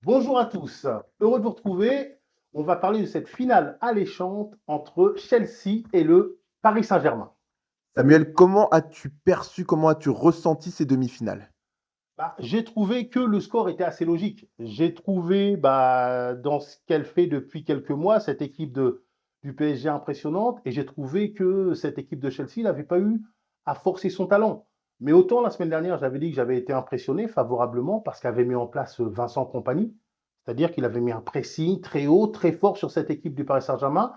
Bonjour à tous, heureux de vous retrouver. On va parler de cette finale alléchante entre Chelsea et le Paris Saint-Germain. Samuel, comment as-tu perçu, comment as-tu ressenti ces demi-finales? J'ai trouvé que le score était assez logique. J'ai trouvé dans ce qu'elle fait depuis quelques mois, cette équipe du PSG impressionnante, et j'ai trouvé que cette équipe de Chelsea n'avait pas eu à forcer son talent. Mais autant la semaine dernière, j'avais dit que j'avais été impressionné favorablement parce qu'avait mis en place Vincent Kompany, c'est-à-dire qu'il avait mis un pressing très haut, très fort sur cette équipe du Paris Saint-Germain.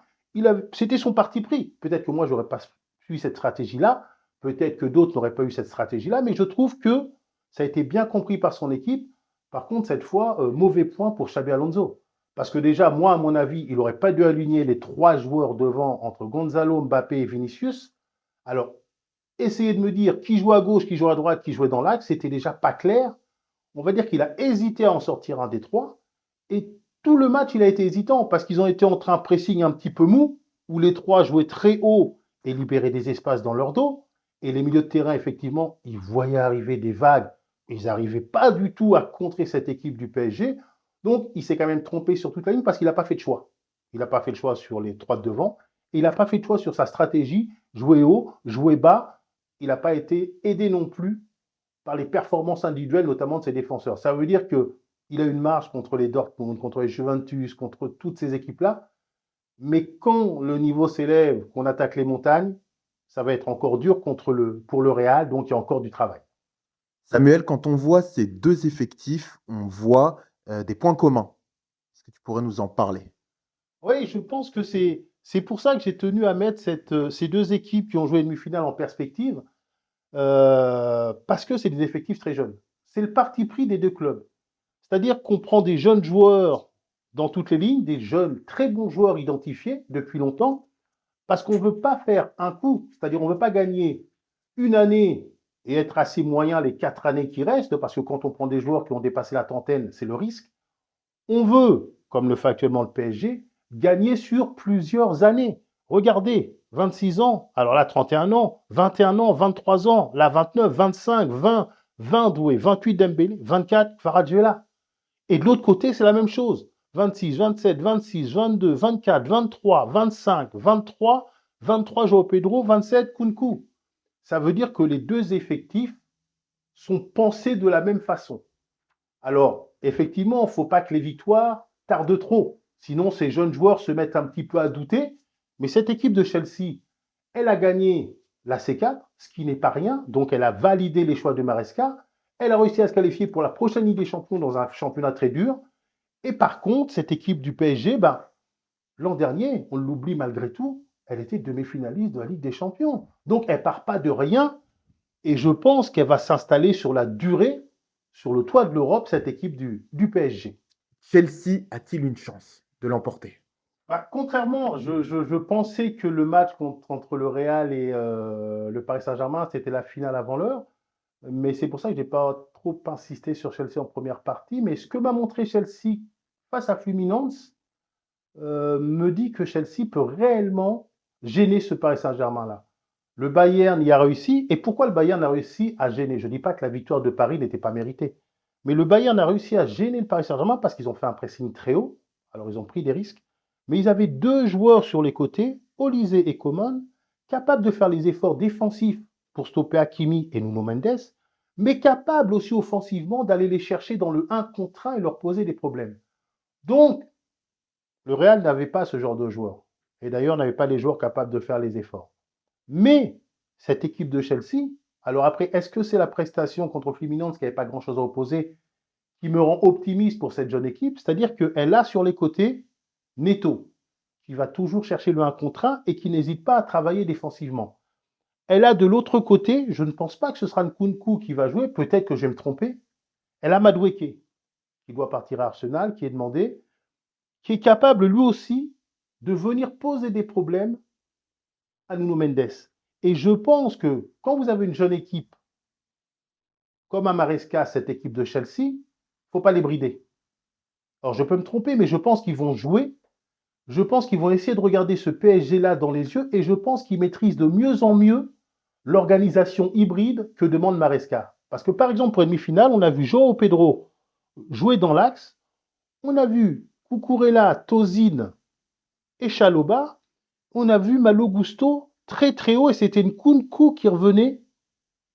C'était son parti pris. Peut-être que moi, j'aurais pas suivi cette stratégie-là, peut-être que d'autres n'auraient pas eu cette stratégie-là, mais je trouve que ça a été bien compris par son équipe. Par contre, cette fois, mauvais point pour Xabi Alonso. Parce que déjà, moi, à mon avis, il n'aurait pas dû aligner les trois joueurs devant entre Gonzalo, Mbappé et Vinicius. Alors, essayer de me dire qui joue à gauche, qui joue à droite, qui jouait dans l'axe, c'était déjà pas clair. On va dire qu'il a hésité à en sortir un des trois. Et tout le match, il a été hésitant parce qu'ils ont été en train de pressing un petit peu mou, où les trois jouaient très haut et libéraient des espaces dans leur dos. Et les milieux de terrain, effectivement, ils voyaient arriver des vagues. Ils n'arrivaient pas du tout à contrer cette équipe du PSG. Donc, il s'est quand même trompé sur toute la ligne parce qu'il n'a pas fait de choix. Il n'a pas fait de choix sur les trois de devant. Et il n'a pas fait de choix sur sa stratégie, jouer haut, jouer bas. Il n'a pas été aidé non plus par les performances individuelles, notamment de ses défenseurs. Ça veut dire qu'il a une marge contre les Dortmund, contre les Juventus, contre toutes ces équipes-là. Mais quand le niveau s'élève, qu'on attaque les montagnes, ça va être encore dur pour le Real, donc il y a encore du travail. Samuel, quand on voit ces deux effectifs, on voit des points communs. Est-ce que tu pourrais nous en parler? Oui, je pense que c'est pour ça que j'ai tenu à mettre ces deux équipes qui ont joué une demi-finale en perspective, parce que c'est des effectifs très jeunes. C'est le parti pris des deux clubs. C'est-à-dire qu'on prend des jeunes joueurs dans toutes les lignes, des jeunes très bons joueurs identifiés depuis longtemps, parce qu'on ne veut pas faire un coup. C'est-à-dire qu'on ne veut pas gagner une année et être assez moyen les 4 années qui restent, parce que quand on prend des joueurs qui ont dépassé la trentaine, c'est le risque. On veut, comme le fait actuellement le PSG, gagner sur plusieurs années. Regardez, 26 ans, alors là 31 ans, 21 ans, 23 ans, là 29, 25, 20, 20 Doué, 28 Dembélé, 24 Farajela. Et de l'autre côté, c'est la même chose. 26, 27, 26, 22, 24, 23, 25, 23, 23 Joao Pedro, 27 Kunku. Ça veut dire que les deux effectifs sont pensés de la même façon. Alors, effectivement, il ne faut pas que les victoires tardent trop. Sinon, ces jeunes joueurs se mettent un petit peu à douter. Mais cette équipe de Chelsea, elle a gagné la C4, ce qui n'est pas rien. Donc, elle a validé les choix de Maresca. Elle a réussi à se qualifier pour la prochaine Ligue des Champions dans un championnat très dur. Et par contre, cette équipe du PSG, l'an dernier, on l'oublie malgré tout, elle était demi-finaliste de la Ligue des Champions. Donc, elle ne part pas de rien. Et je pense qu'elle va s'installer sur la durée, sur le toit de l'Europe, cette équipe du PSG. Chelsea a-t-il une chance de l'emporter? Contrairement, je pensais que le match entre le Real et le Paris Saint-Germain, c'était la finale avant l'heure. Mais c'est pour ça que je n'ai pas trop insisté sur Chelsea en première partie. Mais ce que m'a montré Chelsea face à Fluminense me dit que Chelsea peut réellement gêner ce Paris Saint-Germain-là. Le Bayern y a réussi. Et pourquoi le Bayern a réussi à gêner? Je ne dis pas que la victoire de Paris n'était pas méritée. Mais le Bayern a réussi à gêner le Paris Saint-Germain parce qu'ils ont fait un pressing très haut. Alors ils ont pris des risques. Mais ils avaient deux joueurs sur les côtés, Olise et Coman, capables de faire les efforts défensifs pour stopper Hakimi et Nuno Mendes, mais capables aussi offensivement d'aller les chercher dans le 1 contre 1 et leur poser des problèmes. Donc, le Real n'avait pas ce genre de joueurs. Et d'ailleurs, n'avait pas les joueurs capables de faire les efforts. Mais cette équipe de Chelsea, alors après, est-ce que c'est la prestation contre Fluminense qui n'avait pas grand-chose à opposer qui me rend optimiste pour cette jeune équipe? C'est-à-dire qu'elle a sur les côtés Neto, qui va toujours chercher le 1 contre 1 et qui n'hésite pas à travailler défensivement. Elle a de l'autre côté, je ne pense pas que ce sera Nkunku qui va jouer, peut-être que je vais me tromper, elle a Madueke, qui doit partir à Arsenal, qui est demandé, qui est capable lui aussi de venir poser des problèmes à Nuno Mendes. Et je pense que quand vous avez une jeune équipe comme à Maresca, cette équipe de Chelsea, il ne faut pas les brider. Alors je peux me tromper, mais je pense qu'ils vont jouer. Je pense qu'ils vont essayer de regarder ce PSG-là dans les yeux et je pense qu'ils maîtrisent de mieux en mieux l'organisation hybride que demande Maresca. Parce que par exemple, pour une demi-finale, on a vu João Pedro jouer dans l'axe. On a vu Cucurella, Tozin et Chaloba. On a vu Malo Gusto très très haut et c'était une Nkunku qui revenait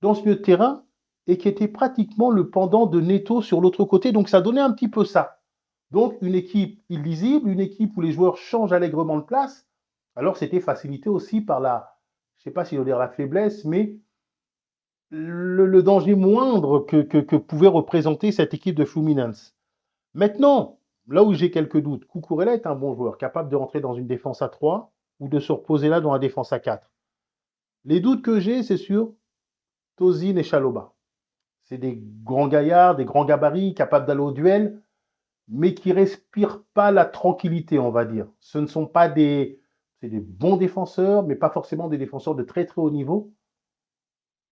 dans ce milieu de terrain et qui était pratiquement le pendant de Neto sur l'autre côté. Donc ça donnait un petit peu ça. Donc une équipe illisible, une équipe où les joueurs changent allègrement de place. Alors c'était facilité aussi par la, je ne sais pas si on dire la faiblesse, mais le danger moindre que pouvait représenter cette équipe de Fluminense. Maintenant, là où j'ai quelques doutes, Cucurella est un bon joueur, capable de rentrer dans une défense à 3 ou de se reposer là dans la défense à 4. Les doutes que j'ai, c'est sur Tozin et Chaloba. C'est des grands gaillards, des grands gabarits, capables d'aller au duel, mais qui ne respirent pas la tranquillité, on va dire. Ce ne sont pas des... C'est des bons défenseurs, mais pas forcément des défenseurs de très très haut niveau.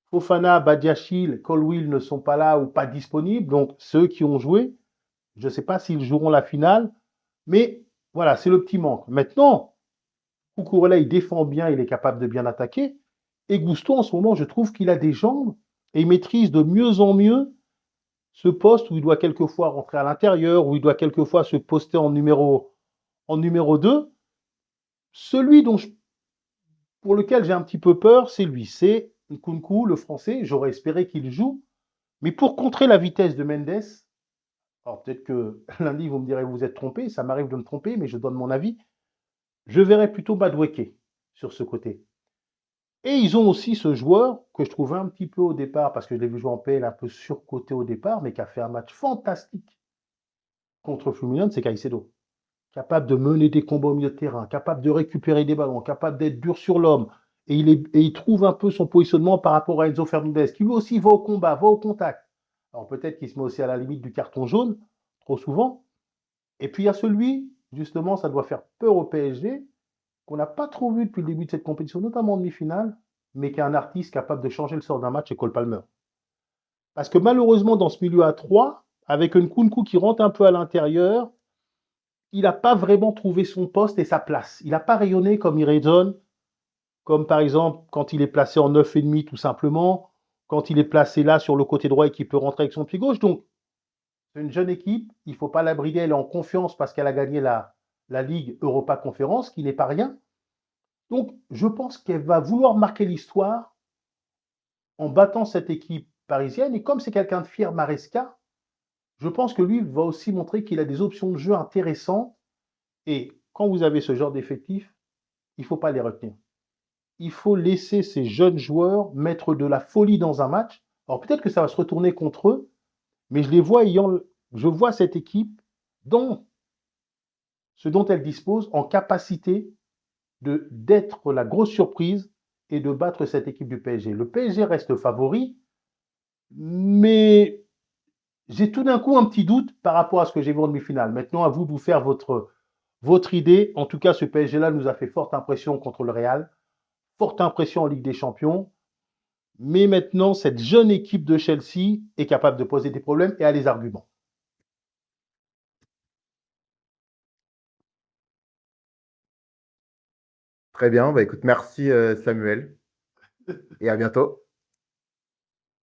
Fofana, Badiachil, Colwill ne sont pas là ou pas disponibles. Donc, ceux qui ont joué, je ne sais pas s'ils joueront la finale, mais voilà, c'est le petit manque. Maintenant, Cucurella, il défend bien, il est capable de bien attaquer. Et Gusto, en ce moment, je trouve qu'il a des jambes et il maîtrise de mieux en mieux ce poste où il doit quelquefois rentrer à l'intérieur, où il doit quelquefois se poster en numéro 2. Celui pour lequel j'ai un petit peu peur, c'est lui. C'est Nkunku, le français. J'aurais espéré qu'il joue. Mais pour contrer la vitesse de Mendes, alors peut-être que lundi, vous me direz, vous êtes trompé. Ça m'arrive de me tromper, mais je donne mon avis. Je verrais plutôt Madueke sur ce côté. Et ils ont aussi ce joueur que je trouvais un petit peu au départ, parce que je l'ai vu jouer en PL un peu surcoté au départ, mais qui a fait un match fantastique contre Fluminense, c'est Caicedo. Capable de mener des combats au milieu de terrain, capable de récupérer des ballons, capable d'être dur sur l'homme. Et il trouve un peu son positionnement par rapport à Enzo Fernandez, qui lui aussi va au combat, va au contact. Alors peut-être qu'il se met aussi à la limite du carton jaune, trop souvent. Et puis il y a celui, justement, ça doit faire peur au PSG, qu'on n'a pas trop vu depuis le début de cette compétition, notamment en demi-finale, mais qui est un artiste capable de changer le sort d'un match, c'est Cole Palmer. Parce que malheureusement, dans ce milieu à 3, avec un Nkunku qui rentre un peu à l'intérieur, il n'a pas vraiment trouvé son poste et sa place. Il n'a pas rayonné comme il résonne, comme par exemple quand il est placé en 9,5 tout simplement, quand il est placé là sur le côté droit et qu'il peut rentrer avec son pied gauche. Donc, c'est une jeune équipe, il ne faut pas la brider, elle est en confiance parce qu'elle a gagné la Ligue Europa Conférence, qui n'est pas rien. Donc, je pense qu'elle va vouloir marquer l'histoire en battant cette équipe parisienne. Et comme c'est quelqu'un de fier, Maresca, je pense que lui va aussi montrer qu'il a des options de jeu intéressantes. Et quand vous avez ce genre d'effectif, il ne faut pas les retenir. Il faut laisser ces jeunes joueurs mettre de la folie dans un match. Alors peut-être que ça va se retourner contre eux, mais je vois cette équipe dans ce dont elle dispose en capacité d'être la grosse surprise et de battre cette équipe du PSG. Le PSG reste favori, mais j'ai tout d'un coup un petit doute par rapport à ce que j'ai vu en demi-finale. Maintenant, à vous de vous faire votre idée. En tout cas, ce PSG-là nous a fait forte impression contre le Real, forte impression en Ligue des Champions. Mais maintenant, cette jeune équipe de Chelsea est capable de poser des problèmes et a les arguments. Très bien, bah écoute, merci Samuel et à bientôt.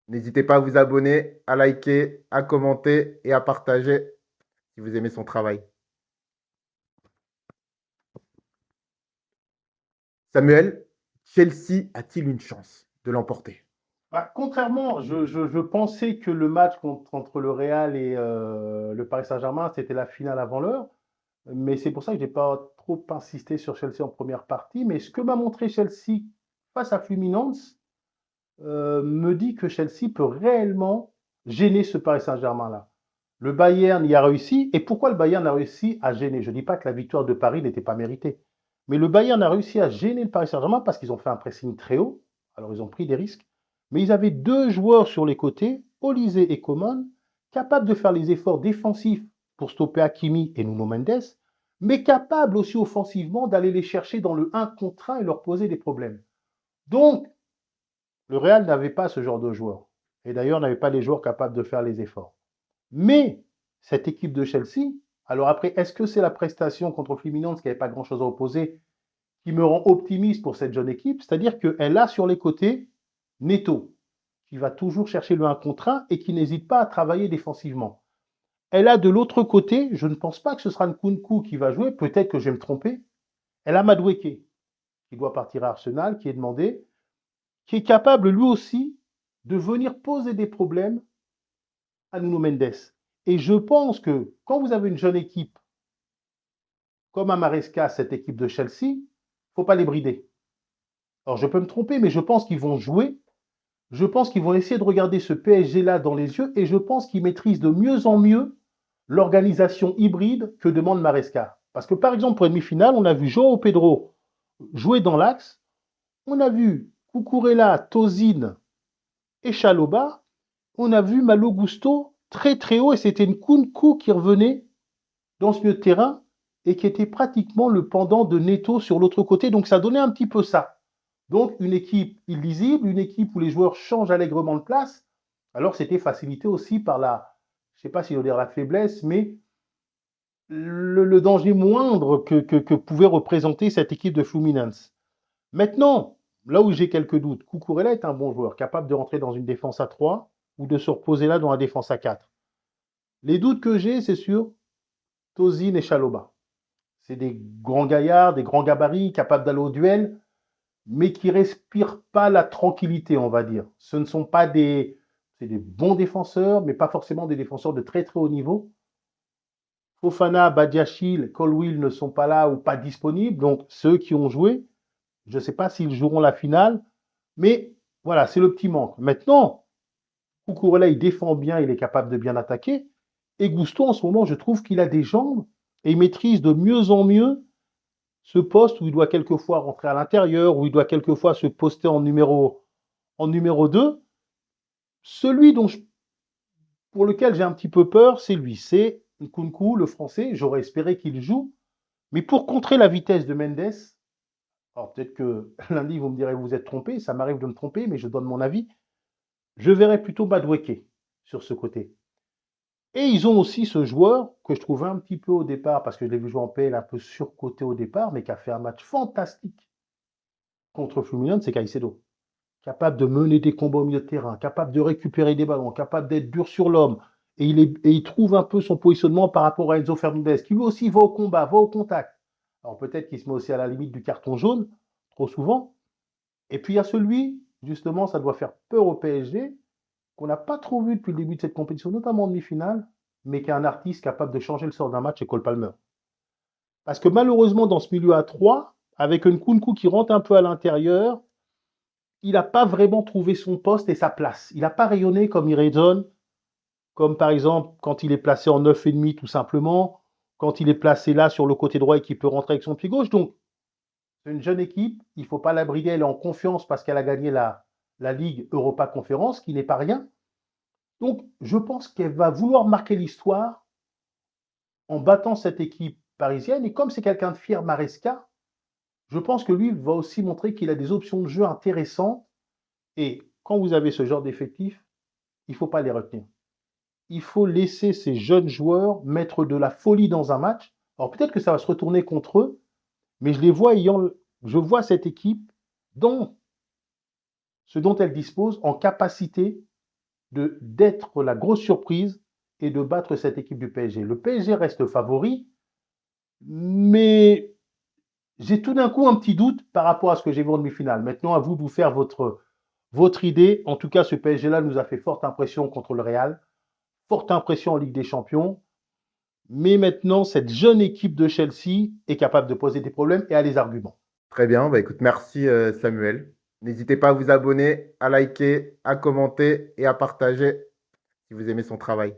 N'hésitez pas à vous abonner, à liker, à commenter et à partager si vous aimez son travail. Samuel, Chelsea a-t-il une chance de l'emporter? Contrairement, je pensais que le match entre le Real et le Paris Saint-Germain, c'était la finale avant l'heure. Mais c'est pour ça que je n'ai pas trop insisté sur Chelsea en première partie. Mais ce que m'a montré Chelsea face à Fluminense me dit que Chelsea peut réellement gêner ce Paris Saint-Germain-là. Le Bayern y a réussi. Et pourquoi le Bayern a réussi à gêner? Je ne dis pas que la victoire de Paris n'était pas méritée. Mais le Bayern a réussi à gêner le Paris Saint-Germain parce qu'ils ont fait un pressing très haut. Alors ils ont pris des risques. Mais ils avaient deux joueurs sur les côtés, Olise et Coman, capables de faire les efforts défensifs pour stopper Hakimi et Nuno Mendes, mais capables aussi offensivement d'aller les chercher dans le 1 contre 1 et leur poser des problèmes. Donc, le Real n'avait pas ce genre de joueurs. Et d'ailleurs, n'avait pas les joueurs capables de faire les efforts. Mais cette équipe de Chelsea, alors après, est-ce que c'est la prestation contre Fluminense qui n'avait pas grand-chose à opposer qui me rend optimiste pour cette jeune équipe? C'est-à-dire qu'elle a sur les côtés Neto, qui va toujours chercher le 1 contre 1 et qui n'hésite pas à travailler défensivement. Elle a de l'autre côté, je ne pense pas que ce sera Nkunku qui va jouer, peut-être que je vais me tromper. Elle a Madueke qui doit partir à Arsenal, qui est demandé, qui est capable lui aussi de venir poser des problèmes à Nuno Mendes. Et je pense que quand vous avez une jeune équipe comme à Maresca, cette équipe de Chelsea, il ne faut pas les brider. Alors je peux me tromper, mais je pense qu'ils vont jouer. Je pense qu'ils vont essayer de regarder ce PSG-là dans les yeux et je pense qu'ils maîtrisent de mieux en mieux l'organisation hybride que demande Maresca. Parce que par exemple, pour une demi-finale, on a vu João Pedro jouer dans l'axe, on a vu Cucurella, Tozin et Chaloba, on a vu Malo Gusto très très haut et c'était une Nkunku qui revenait dans ce milieu de terrain et qui était pratiquement le pendant de Neto sur l'autre côté. Donc ça donnait un petit peu ça. Donc une équipe illisible, une équipe où les joueurs changent allègrement de place. Alors c'était facilité aussi par la, je ne sais pas si je veux dire la faiblesse, mais le danger moindre que pouvait représenter cette équipe de Fluminense. Maintenant, là où j'ai quelques doutes, Cucurella est un bon joueur, capable de rentrer dans une défense à 3 ou de se reposer là dans la défense à 4. Les doutes que j'ai, c'est sur Tozin et Chaloba. C'est des grands gaillards, des grands gabarits, capables d'aller au duel, mais qui ne respirent pas la tranquillité, on va dire. Ce ne sont pas des... C'est des bons défenseurs, mais pas forcément des défenseurs de très très haut niveau. Fofana, Badiachil, Colwill ne sont pas là ou pas disponibles, donc ceux qui ont joué, je ne sais pas s'ils joueront la finale, mais voilà, c'est le petit manque. Maintenant, Cucurella, il défend bien, il est capable de bien attaquer, et Gusto, en ce moment, je trouve qu'il a des jambes et il maîtrise de mieux en mieux ce poste où il doit quelquefois rentrer à l'intérieur, où il doit quelquefois se poster en numéro 2. Celui pour lequel j'ai un petit peu peur, c'est lui. C'est Nkunku, le français. J'aurais espéré qu'il joue. Mais pour contrer la vitesse de Mendes, alors peut-être que lundi, vous me direz, vous êtes trompé. Ça m'arrive de me tromper, mais je donne mon avis. Je verrais plutôt Madueke sur ce côté. Et ils ont aussi ce joueur que je trouvais un petit peu au départ, parce que je l'ai vu jouer en PL un peu surcoté au départ, mais qui a fait un match fantastique contre Fluminense, c'est Caicedo. Capable de mener des combats au milieu de terrain, capable de récupérer des ballons, capable d'être dur sur l'homme. Et il trouve un peu son positionnement par rapport à Enzo Fernandez, qui lui aussi va au combat, va au contact. Alors peut-être qu'il se met aussi à la limite du carton jaune, trop souvent. Et puis il y a celui, justement, ça doit faire peur au PSG, qu'on n'a pas trop vu depuis le début de cette compétition, notamment en demi-finale, mais qui est un artiste capable de changer le sort d'un match, c'est Cole Palmer. Parce que malheureusement, dans ce milieu à 3, avec un Nkunku qui rentre un peu à l'intérieur, il n'a pas vraiment trouvé son poste et sa place. Il n'a pas rayonné comme il résonne, comme par exemple quand il est placé en 9,5 tout simplement, quand il est placé là sur le côté droit et qu'il peut rentrer avec son pied gauche. Donc, c'est une jeune équipe, il ne faut pas la brider, elle est en confiance parce qu'elle a gagné la Ligue Europa Conférence, qui n'est pas rien. Donc, je pense qu'elle va vouloir marquer l'histoire en battant cette équipe parisienne. Et comme c'est quelqu'un de fier, Maresca, je pense que lui va aussi montrer qu'il a des options de jeu intéressantes. Et quand vous avez ce genre d'effectif, il ne faut pas les retenir. Il faut laisser ces jeunes joueurs mettre de la folie dans un match. Alors peut-être que ça va se retourner contre eux, mais je vois cette équipe dans ce dont elle dispose en capacité d'être la grosse surprise et de battre cette équipe du PSG. Le PSG reste favori, mais j'ai tout d'un coup un petit doute par rapport à ce que j'ai vu en demi-finale. Maintenant, à vous de vous faire votre idée. En tout cas, ce PSG-là nous a fait forte impression contre le Real, forte impression en Ligue des Champions. Mais maintenant, cette jeune équipe de Chelsea est capable de poser des problèmes et a les arguments. Très bien, bah écoute, merci Samuel. N'hésitez pas à vous abonner, à liker, à commenter et à partager si vous aimez son travail.